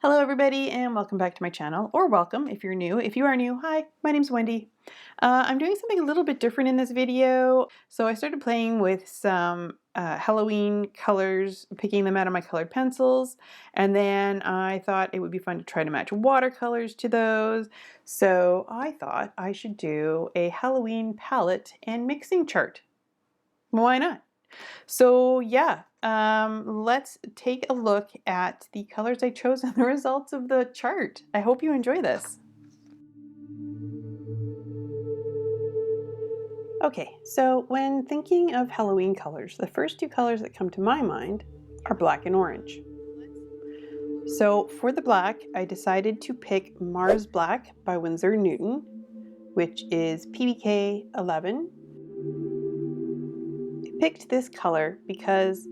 Hello everybody and welcome back to my channel, or welcome if you're new. If you are new, hi, my name's Wendy. I'm doing something a little bit different in this video. So I started playing with some Halloween colors, picking them out of my colored pencils, and then I thought it would be fun to try to match watercolors to those. So I thought I should do a Halloween palette and mixing chart. Why not? So yeah, let's take a look at the colors I chose and the results of the chart. I hope you enjoy this. Okay, so when thinking of Halloween colors, the first two colors that come to my mind are black and orange. So for the black, I decided to pick Mars Black by Winsor Newton, which is PBK 11. I picked this color because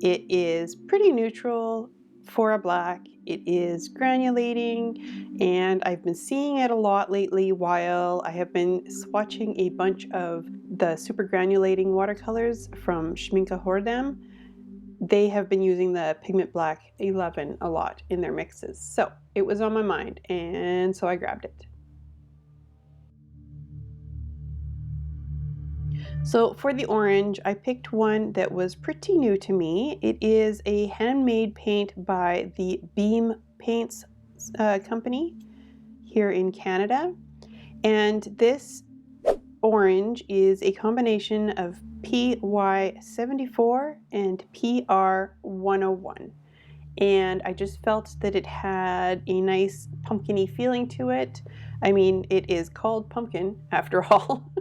it is pretty neutral for a black. It is granulating, and I've been seeing it a lot lately while I have been swatching a bunch of the super granulating watercolors from Schminke Hordam. They have been using the Pigment Black 11 a lot in their mixes. So it was on my mind, and so I grabbed it. So for the orange, I picked one that was pretty new to me. It is a handmade paint by the Beam Paints company here in Canada. And this orange is a combination of PY74 and PR101. And I just felt that it had a nice pumpkin-y feeling to it. I mean, it is called pumpkin after all.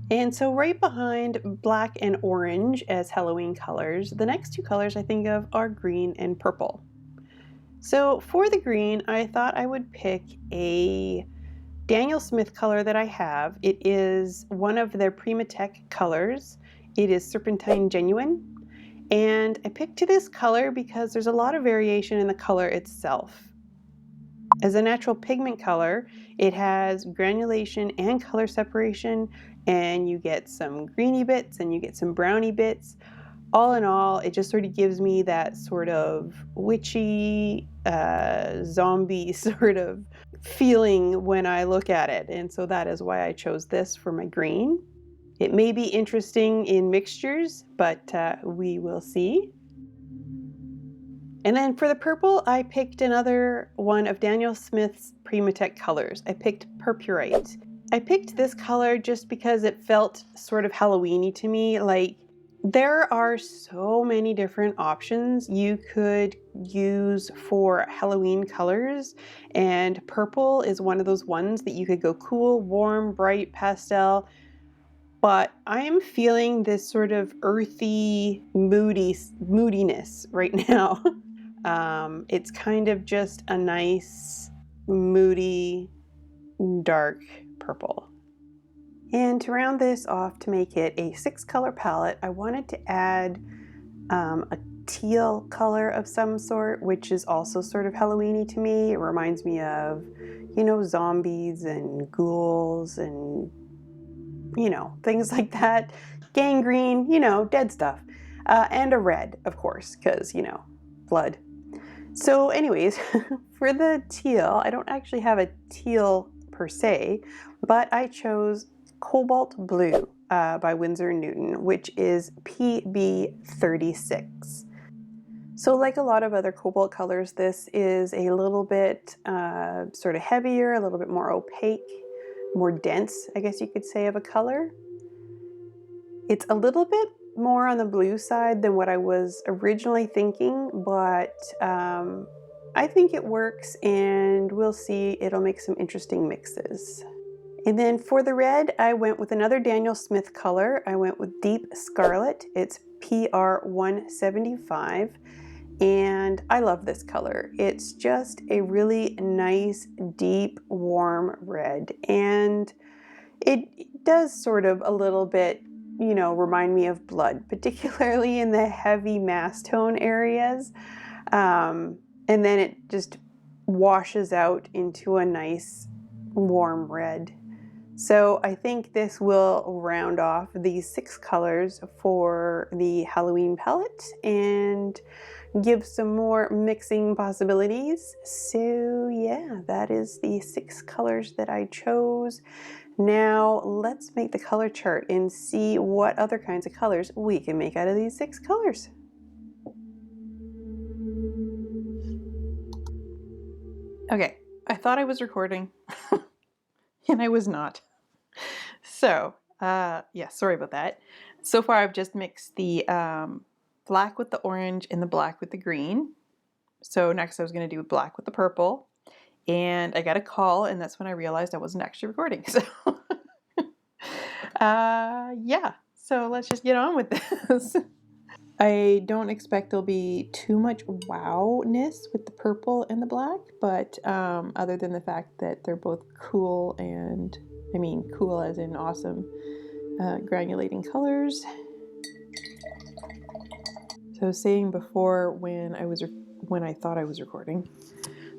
And so right behind black and orange as Halloween colors, the next two colors I think of are green and purple. So for the green, I thought I would pick a Daniel Smith color that I have. It is one of their Primatech colors. It is Serpentine Genuine. And I picked this color because there's a lot of variation in the color itself. As a natural pigment color, it has granulation and color separation, and you get some greeny bits and you get some browny bits. All in all, it just sort of gives me that sort of witchy, zombie sort of feeling when I look at it. And so that is why I chose this for my green. It may be interesting in mixtures, but we will see. And then for the purple, I picked another one of Daniel Smith's Primatech colors. I picked Purpurite. I picked this color just because it felt sort of Halloween-y to me. Like, there are so many different options you could use for Halloween colors, and purple is one of those ones that you could go cool, warm, bright, pastel. But I am feeling this sort of earthy, moodiness right now. It's kind of just a nice, moody, dark purple. And to round this off, to make it a 6-color palette, I wanted to add a teal color of some sort, which is also sort of Halloween-y to me. It reminds me of, you know, zombies and ghouls and, you know, things like that. Gangrene, you know, dead stuff. And a red, of course, because, you know, blood. So anyways, for the teal, I don't actually have a teal per se, but I chose Cobalt Blue by Winsor Newton, which is PB36. So like a lot of other cobalt colors, this is a little bit sort of heavier, a little bit more opaque, more dense, I guess you could say, of a color. It's a little bit more on the blue side than what I was originally thinking, but I think it works, and we'll see. It'll make some interesting mixes. And then for the red, I went with another Daniel Smith color. I went with Deep Scarlet. It's PR175, and I love this color. It's just a really nice, deep, warm red, and it does sort of a little bit, you know, remind me of blood, particularly in the heavy mass tone areas. And then it just washes out into a nice warm red. So I think this will round off the 6 colors for the Halloween palette and give some more mixing possibilities. So yeah, that is the 6 colors that I chose. Now let's make the color chart and see what other kinds of colors we can make out of these 6 colors. Okay, I thought I was recording and I was not. So, yeah, sorry about that. So far I've just mixed the black with the orange and the black with the green. So next I was going to do black with the purple. And I got a call, and that's when I realized I wasn't actually recording. So, yeah. So let's just get on with this. I don't expect there'll be too much wow-ness with the purple and the black, but other than the fact that they're both cool and, I mean, cool as in awesome granulating colors. So I was saying before when I thought I was recording,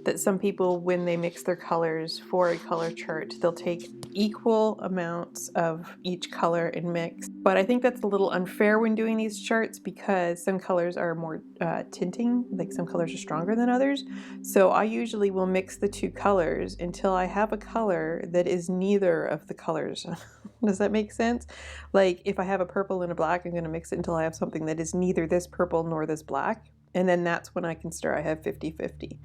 that some people, when they mix their colors for a color chart, they'll take equal amounts of each color and mix. But I think that's a little unfair when doing these charts because some colors are more tinting, like some colors are stronger than others. So I usually will mix the 2 colors until I have a color that is neither of the colors. Does that make sense? Like if I have a purple and a black, I'm going to mix it until I have something that is neither this purple nor this black. And then that's when I can start. I have 50-50.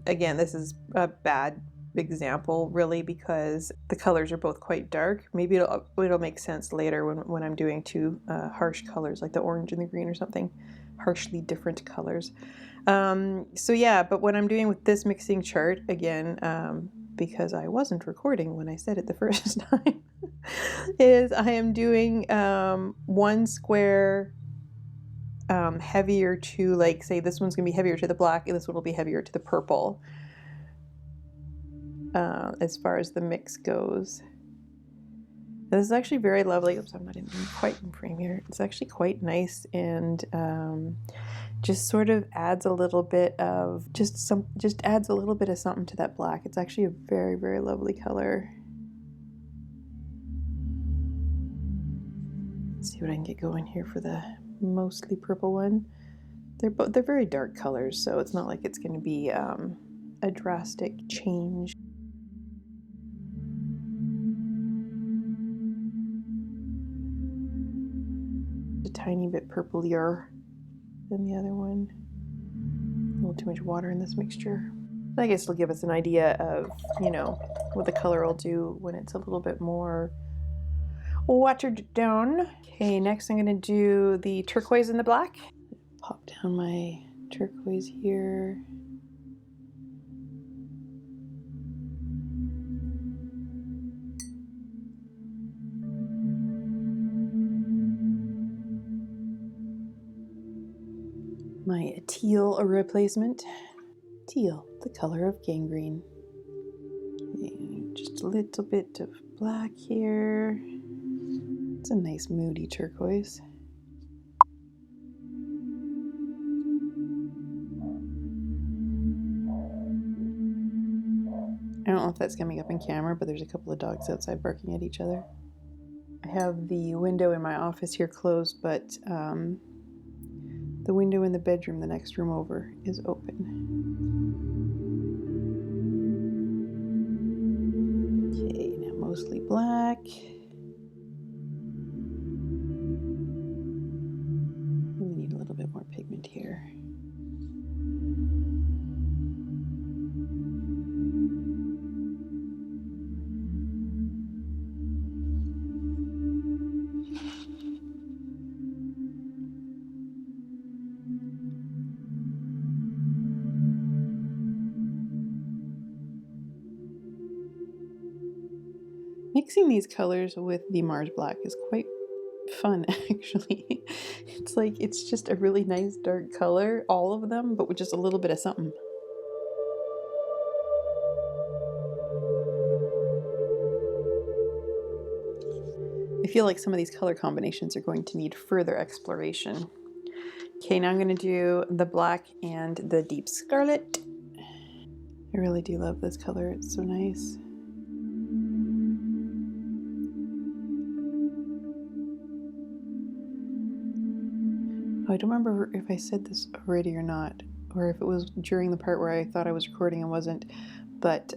Again, this is a bad example really because the colors are both quite dark. Maybe it'll make sense later when I'm doing 2 harsh colors like the orange and the green or something, harshly different colors. So yeah, but what I'm doing with this mixing chart again, because I wasn't recording when I said it the first time, is I am doing 1 square heavier to, like, say this one's gonna be heavier to the black and this one will be heavier to the purple as far as the mix goes. And this is actually very lovely. Oops, I'm not quite in frame here. It's actually quite nice and just sort of adds a little bit of just adds a little bit of something to that black. It's actually a very, very lovely color. Let's see what I can get going here for the mostly purple one. They're very dark colors, so it's not like it's going to be a drastic change. A tiny bit purplier than the other one. A little too much water in this mixture. I guess it'll give us an idea of, you know, what the color will do when it's a little bit more watered down. Okay, next I'm going to do the turquoise and the black. Pop down my turquoise here. My teal replacement. Teal, the color of gangrene. Okay, just a little bit of black here. It's a nice moody turquoise. I don't know if that's coming up in camera, but there's a couple of dogs outside barking at each other. I have the window in my office here closed, but the window in the bedroom, the next room over, is open. Okay, now mostly black. We need a little bit more pigment here. Mixing these colors with the Mars Black is quite fun, actually. It's like, it's just a really nice dark color, all of them, but with just a little bit of something. I feel like some of these color combinations are going to need further exploration. Okay, now I'm going to do the black and the deep scarlet. I really do love this color, it's so nice. I don't remember if I said this already or not, or if it was during the part where I thought I was recording and wasn't, but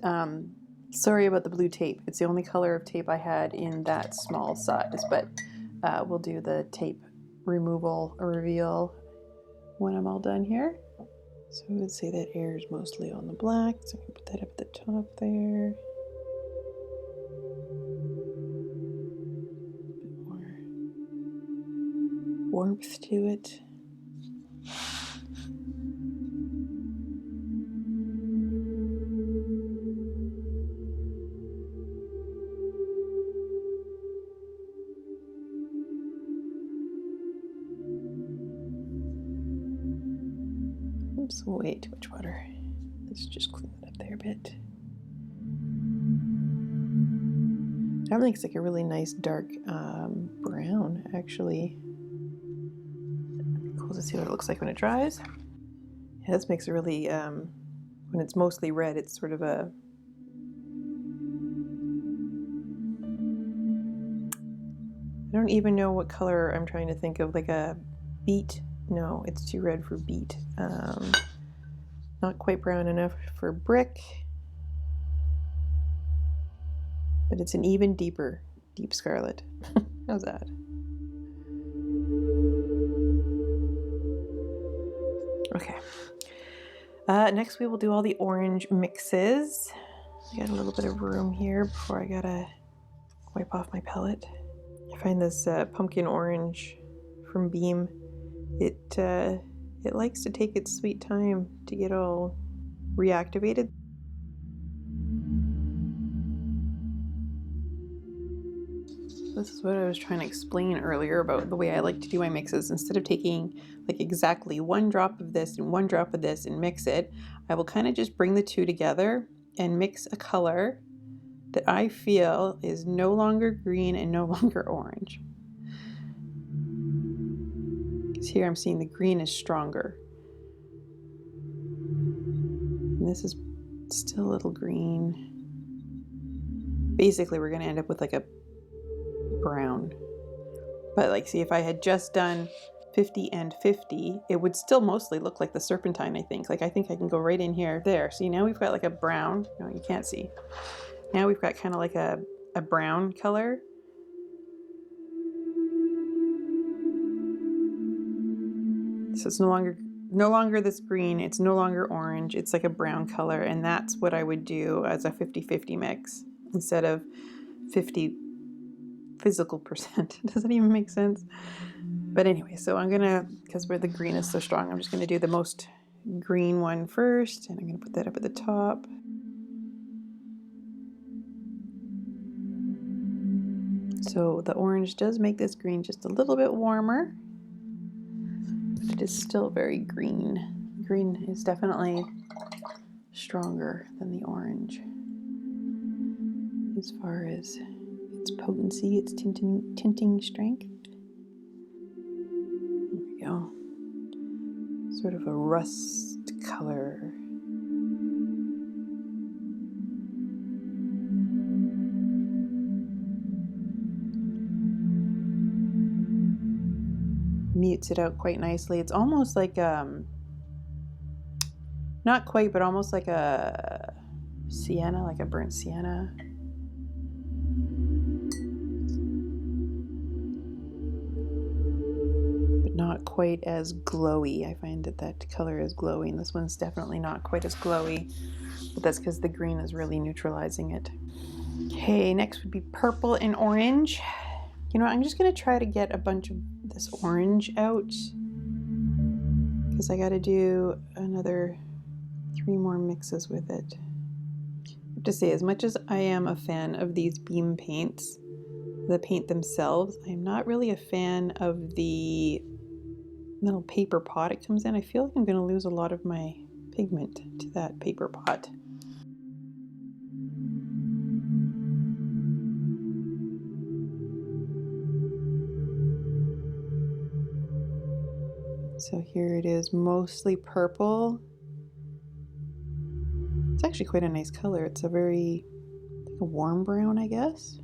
sorry about the blue tape. It's the only color of tape I had in that small size, but we'll do the tape removal or reveal when I'm all done here. So I would say that air is mostly on the black, so I'm going to put that up at the top there. A bit more warmth to it. Oops, way too much water. Let's just clean it up there a bit. I think it's like a really nice dark brown, actually. It'd be cool to see what it looks like when it dries. Yeah, this makes a really, when it's mostly red, it's sort of a, I don't even know what color I'm trying to think of, like a beet. No, it's too red for beet. Not quite brown enough for brick, but it's an even deeper, deep scarlet. How's that? Okay. Next we will do all the orange mixes. I got a little bit of room here before I gotta wipe off my palette. I find this pumpkin orange from Beam, it likes to take its sweet time to get all reactivated. This is what I was trying to explain earlier about the way I like to do my mixes. Instead of taking like exactly one drop of this and one drop of this and mix it, I will kind of just bring the two together and mix a color that I feel is no longer green and no longer orange. Because here I'm seeing the green is stronger. And this is still a little green. Basically, we're going to end up with like a brown. But like, see, if I had just done 50 and 50, it would still mostly look like the serpentine, I think. Like, I think I can go right in here, there. See, now we've got like a brown. No, you can't see. Now we've got kind of like a brown color. So it's no longer this green, it's no longer orange, it's like a brown color, and that's what I would do as a 50-50 mix instead of 50 physical percent. Does that even make sense? But anyway, so I'm gonna, because where the green is so strong, I'm just gonna do the most green one first, and I'm gonna put that up at the top. So the orange does make this green just a little bit warmer, but it is still very green. Green is definitely stronger than the orange as far as its potency, its tinting strength. There we go. Sort of a rust color. Mutes it out quite nicely. It's almost like not quite, but almost like a sienna, like a burnt sienna. But not quite as glowy. I find that color is glowy, and this one's definitely not quite as glowy, but that's because the green is really neutralizing it. Okay, next would be purple and orange. You know, I'm just gonna try to get a bunch of this orange out because I gotta do another 3 more mixes with it. I have to say, as much as I am a fan of these Beam paints, the paint themselves, I'm not really a fan of the little paper pot it comes in. I feel like I'm gonna lose a lot of my pigment to that paper pot. So here it is, mostly purple. It's actually quite a nice color. It's a very, like a warm brown, I guess.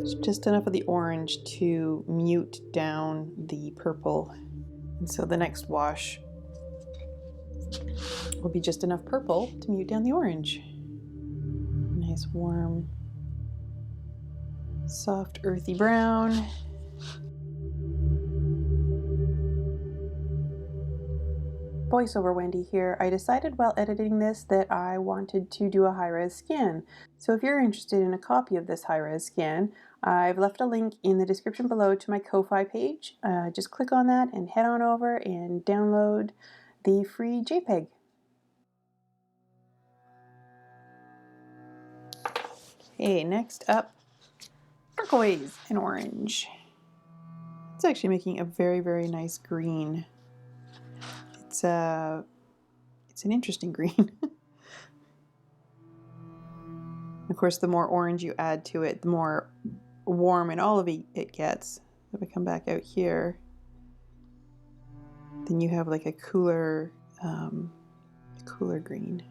It's just enough of the orange to mute down the purple. And so the next wash will be just enough purple to mute down the orange. Nice warm, soft, earthy brown. Voiceover Wendy here. I decided while editing this that I wanted to do a high-res scan. So if you're interested in a copy of this high-res scan, I've left a link in the description below to my Ko-Fi page. Just click on that and head on over and download the free JPEG. Okay, next up, turquoise and orange. It's actually making a very, very nice green. It's an interesting green. Of course, the more orange you add to it, the more warm and olivey it gets. If I come back out here, then you have like a cooler green.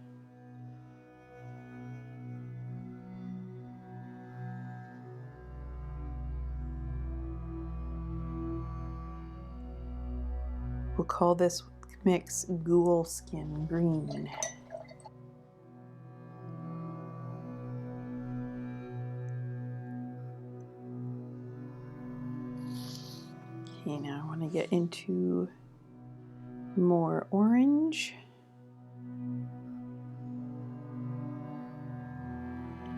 We'll call this mix Ghoul Skin Green. Okay, now I want to get into more orange.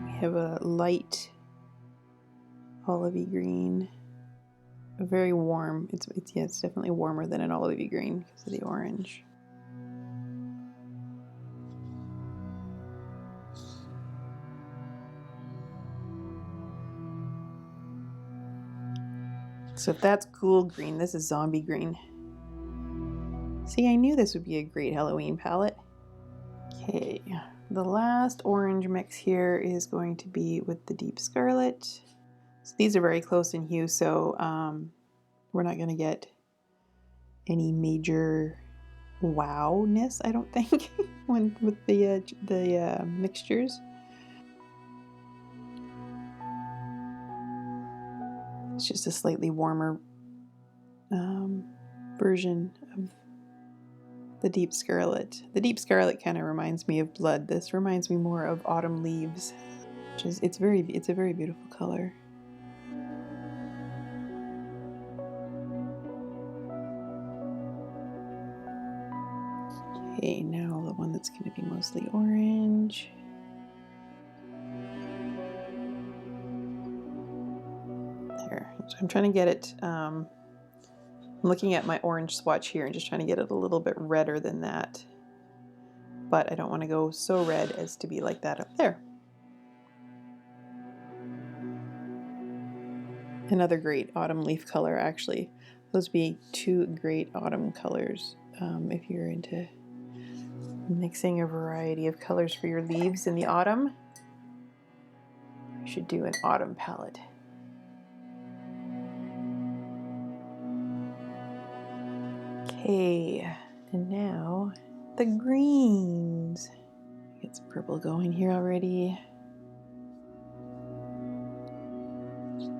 We have a light olivey green, a very warm. It's definitely warmer than an olivey green because of the orange. So if that's cool green, this is zombie green. See, I knew this would be a great Halloween palette. Okay, the last orange mix here is going to be with the deep scarlet. So these are very close in hue, so we're not going to get any major wow-ness, I don't think, with the mixtures. It's just a slightly warmer version of the deep scarlet. The deep scarlet kind of reminds me of blood. This reminds me more of autumn leaves, which is it's a very beautiful color. Okay, now the one that's going to be mostly orange. There. So I'm trying to get it. I'm looking at my orange swatch here and just trying to get it a little bit redder than that. But I don't want to go so red as to be like that up there. Another great autumn leaf color, actually. Those would be two great autumn colors if you're into mixing a variety of colors for your leaves in the autumn. You should do an autumn palette. Okay, and now the greens. Get some purple going here already.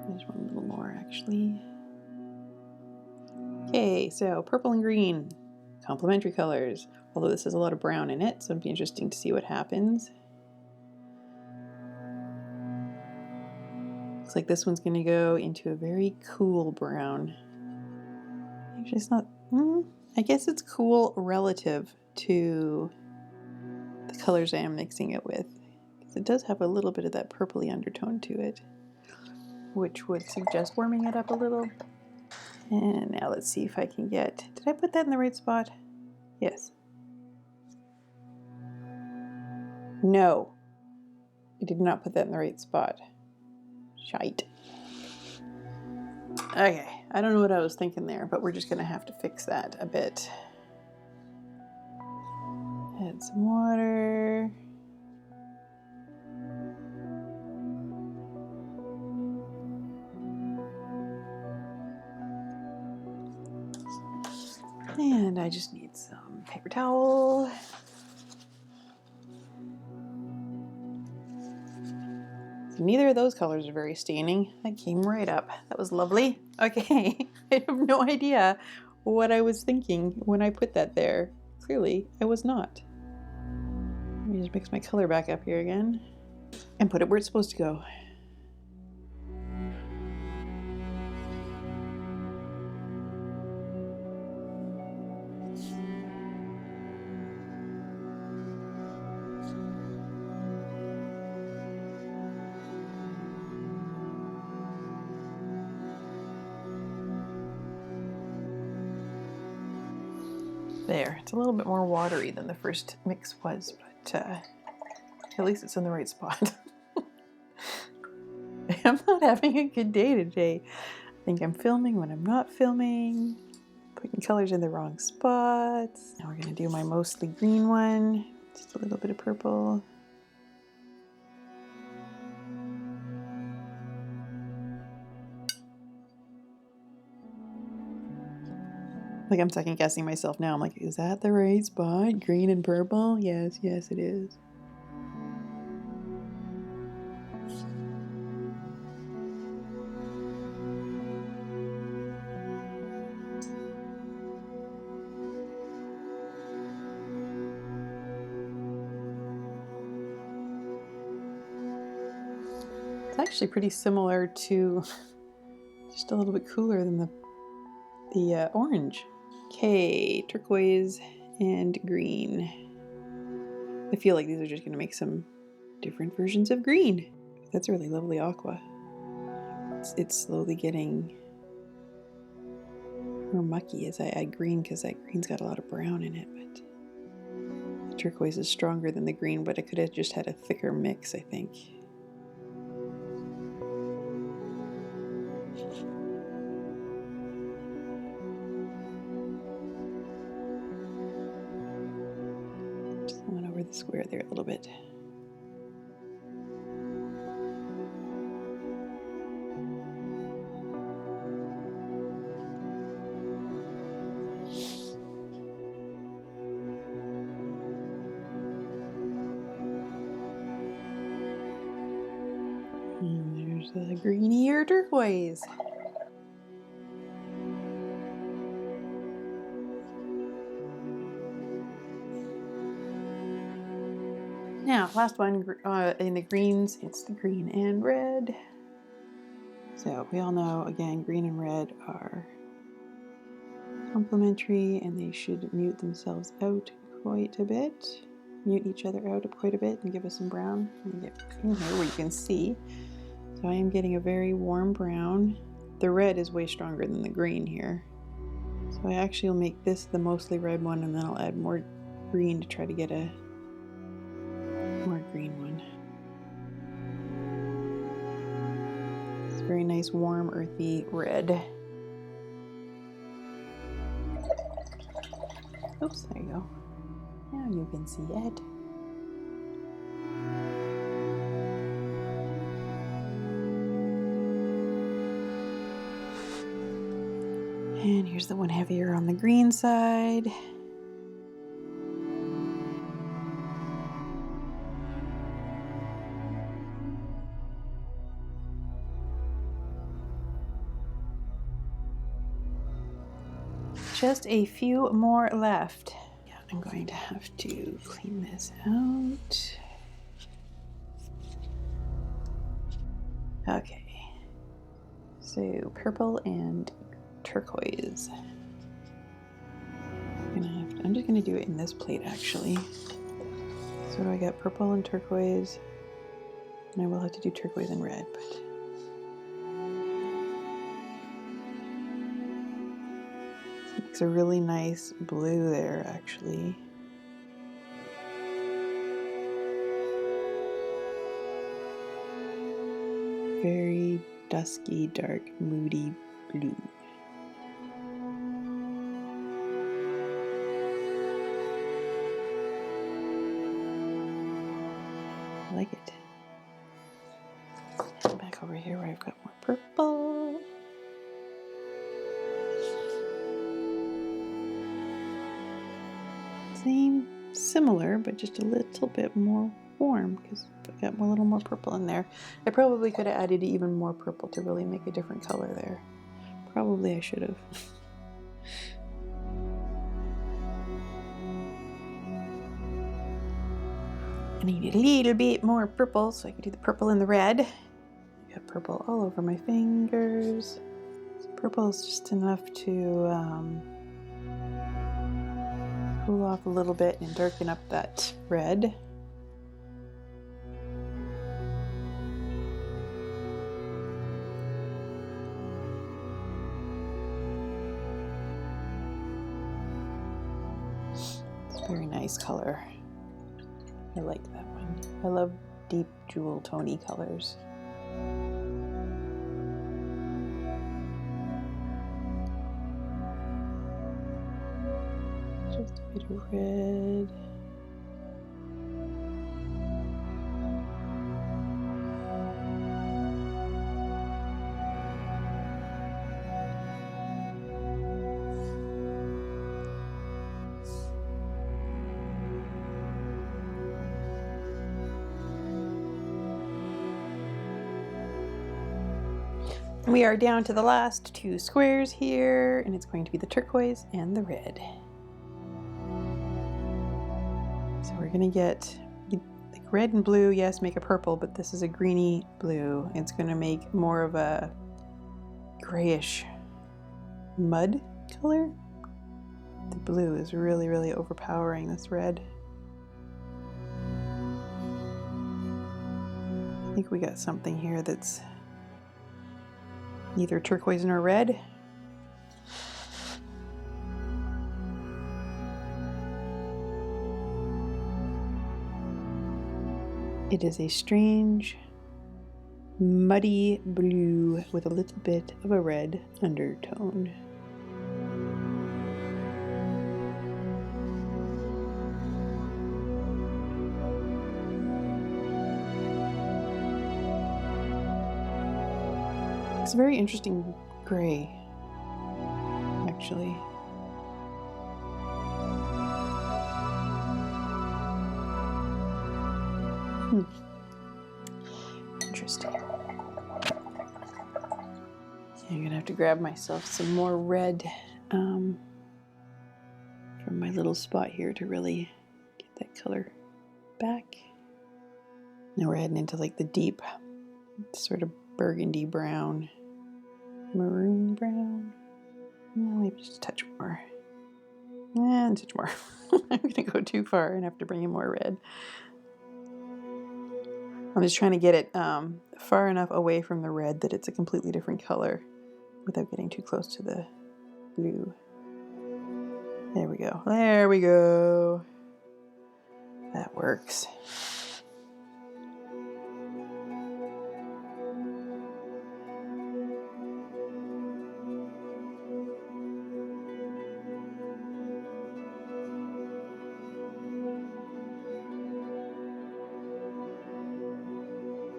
There's one little more actually. Okay, so purple and green, complementary colors. Although this has a lot of brown in it, so it'd be interesting to see what happens. Looks like this one's going to go into a very cool brown. Actually, it's not. I guess it's cool relative to the colors I am mixing it with. It does have a little bit of that purpley undertone to it, which would suggest warming it up a little. And now let's see if I can get. Did I put that in the right spot? Yes. No, I did not put that in the right spot. Shite. Okay, I don't know what I was thinking there, but we're just going to have to fix that a bit. Add some water. And I just need some paper towel. Neither of those colors are very staining. That came right up. That was lovely. Okay, I have no idea what I was thinking when I put that there. Clearly, I was not. Let me just mix my color back up here again and put it where it's supposed to go. There, it's a little bit more watery than the first mix was, but at least it's in the right spot. I'm not having a good day today. I think I'm filming when I'm not filming, putting colors in the wrong spots. Now we're gonna do my mostly green one, just a little bit of purple. Like I'm second guessing myself now. I'm like, is that the right spot? Green and purple? Yes, yes it is. It's actually pretty similar to, just a little bit cooler than the orange. Okay, turquoise and green. I feel like these are just gonna make some different versions of green. That's a really lovely aqua. It's slowly getting more mucky as I add green because that green's got a lot of brown in it, but the turquoise is stronger than the green, but I could have just had a thicker mix, I think. Just went over the square there a little bit. And there's the greenier turquoise. Now, last one in the greens, it's the green and red. So we all know, again, green and red are complementary and they should mute themselves out quite a bit. Mute each other out quite a bit and give us some brown. Let me get in here where you can see. So I am getting a very warm brown. The red is way stronger than the green here. So I actually will make this the mostly red one and then I'll add more green to try to get a more green one. It's a very nice, warm, earthy red. Oops, there you go. Now you can see it. And here's the one heavier on the green side. Just a few more left. Yeah, I'm going to have to clean this out. Okay, so purple and turquoise. I'm just gonna do it in this plate actually. So I got purple and turquoise, and I will have to do turquoise and red, but it makes a really nice blue there actually. Very dusky, dark, moody blue. I like it. Back over here where I've got more purple. Same, similar, but just a little bit more warm because I got a little more purple in there. I probably could have added even more purple to really make a different color there. Probably I should have. I need a little bit more purple so I can do the purple and the red. I got purple all over my fingers. So purple is just enough to cool off a little bit and darken up that red. It's a very nice color. I like that one. I love deep jewel tony colors. Just a bit of red. We are down to the last two squares here, and it's going to be the turquoise and the red. So we're gonna get like red and blue, yes, make a purple, but this is a greeny blue. It's gonna make more of a grayish mud color. The blue is really, really overpowering this red. I think we got something here that's neither turquoise nor red. It is a strange, muddy blue with a little bit of a red undertone. It's a very interesting gray, actually. Interesting. I'm gonna have to grab myself some more red from my little spot here to really get that color back. Now we're heading into like the deep sort of burgundy brown, maroon brown. Maybe just a touch more. And a touch more. I'm gonna go too far and have to bring in more red. I'm just trying to get it far enough away from the red that it's a completely different color without getting too close to the blue. There we go. There we go. That works.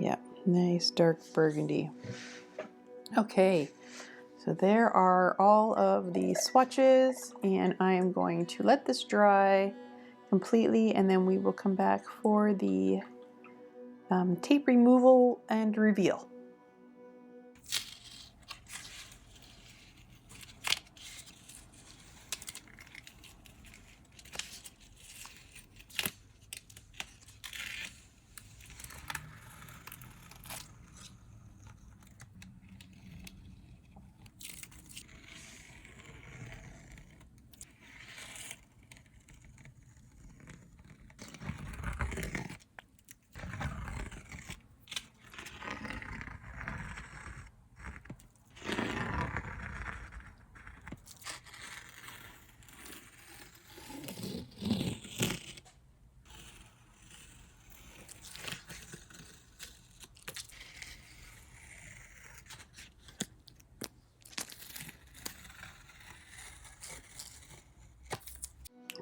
Yeah, nice dark burgundy. Okay, so there are all of the swatches, and I am going to let this dry completely, and then we will come back for the tape removal and reveal.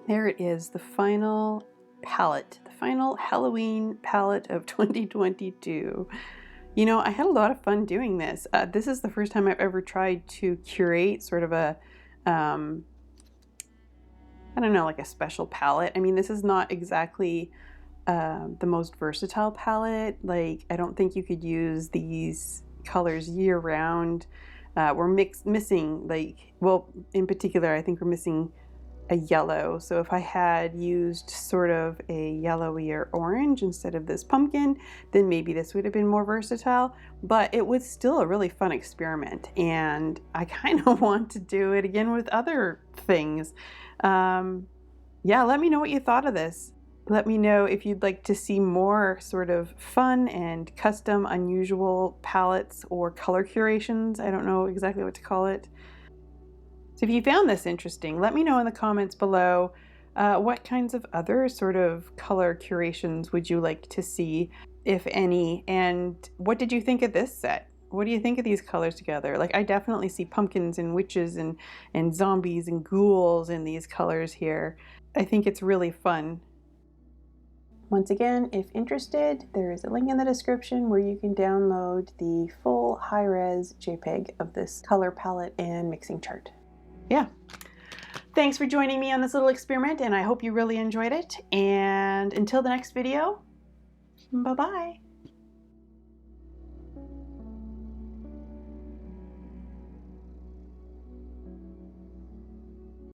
There it is, the final palette, the final Halloween palette of 2022. You know, I had a lot of fun doing this. This is the first time I've ever tried to curate sort of a, I don't know, like a special palette. I mean, this is not exactly the most versatile palette. Like, I don't think you could use these colors year round. We're missing, like, well, in particular, I think we're missing a yellow. So if I had used sort of a yellowy or orange instead of this pumpkin, then maybe this would have been more versatile, but it was still a really fun experiment. And I kind of want to do it again with other things. Yeah, let me know what you thought of this. Let me know if you'd like to see more sort of fun and custom, unusual palettes or color curations. I don't know exactly what to call it. So if you found this interesting, let me know in the comments below. What kinds of other sort of color curations would you like to see, if any? And what did you think of this set? What do you think of these colors together? Like, I definitely see pumpkins and witches and zombies and ghouls in these colors here. I think it's really fun. Once again, if interested, there is a link in the description where you can download the full high-res JPEG of this color palette and mixing chart. Yeah. Thanks for joining me on this little experiment, and I hope you really enjoyed it. And until the next video, bye-bye.